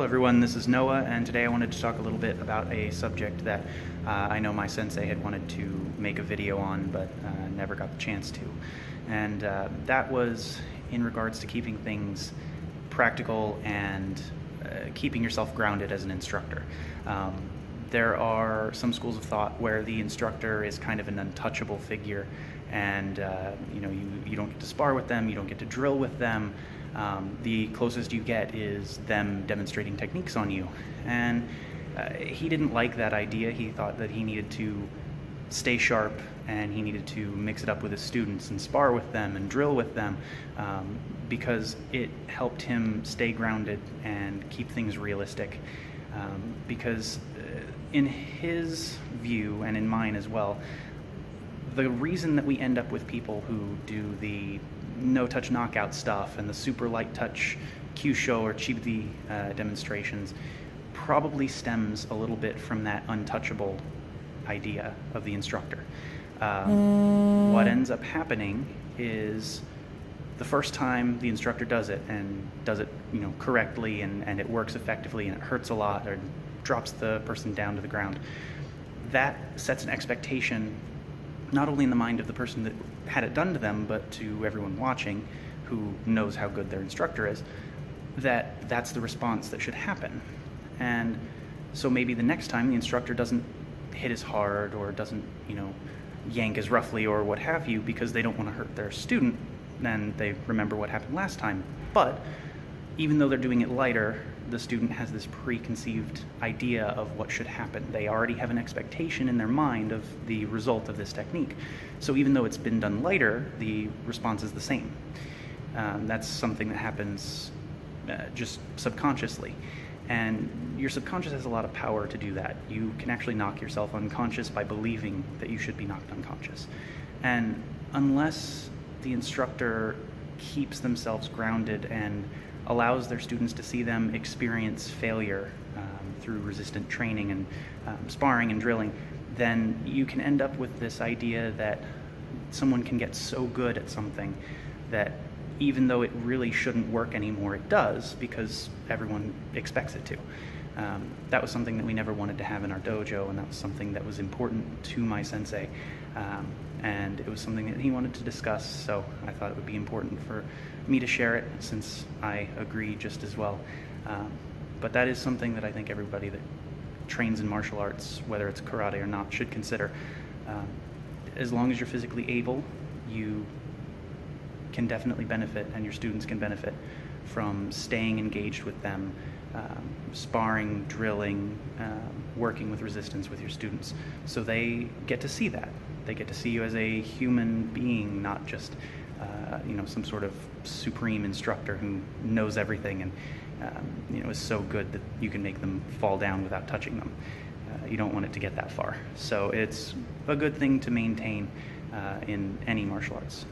Hello everyone, this is Noah, and today I wanted to talk a little bit about a subject that I know my sensei had wanted to make a video on, but never got the chance to. And that was in regards to keeping things practical and keeping yourself grounded as an instructor. There are some schools of thought where the instructor is kind of an untouchable figure, and you don't get to spar with them, you don't get to drill with them. The closest you get is them demonstrating techniques on you. And he didn't like that idea. He thought that he needed to stay sharp and he needed to mix it up with his students and spar with them and drill with them because it helped him stay grounded and keep things realistic. Because in his view, and in mine as well, the reason that we end up with people who do the no-touch knockout stuff and the super light touch Kyusho or Chibi demonstrations probably stems a little bit from that untouchable idea of the instructor. What ends up happening is the first time the instructor does it and does it correctly and it works effectively and it hurts a lot or drops the person down to the ground, that sets an expectation not only in the mind of the person that had it done to them, but to everyone watching who knows how good their instructor is, that that's the response that should happen. And so maybe the next time the instructor doesn't hit as hard or doesn't, yank as roughly or what have you because they don't want to hurt their student, then they remember what happened last time. But even though they're doing it lighter, the student has this preconceived idea of what should happen. They already have an expectation in their mind of the result of this technique. So even though it's been done lighter, the response is the same. That's something that happens just subconsciously. And your subconscious has a lot of power to do that. You can actually knock yourself unconscious by believing that you should be knocked unconscious. And unless the instructor keeps themselves grounded and allows their students to see them experience failure through resistant training and sparring and drilling, then you can end up with this idea that someone can get so good at something that even though it really shouldn't work anymore, it does because everyone expects it to. That was something that we never wanted to have in our dojo, and that was something that was important to my sensei. And it was something that he wanted to discuss, so I thought it would be important for me to share it since I agree just as well. But that is something that I think everybody that trains in martial arts, whether it's karate or not, should consider. As long as you're physically able, you can definitely benefit, and your students can benefit from staying engaged with them, sparring, drilling, working with resistance with your students. So they get to see that. They get to see you as a human being, not just some sort of supreme instructor who knows everything and is so good that you can make them fall down without touching them. You don't want it to get that far. So it's a good thing to maintain in any martial arts.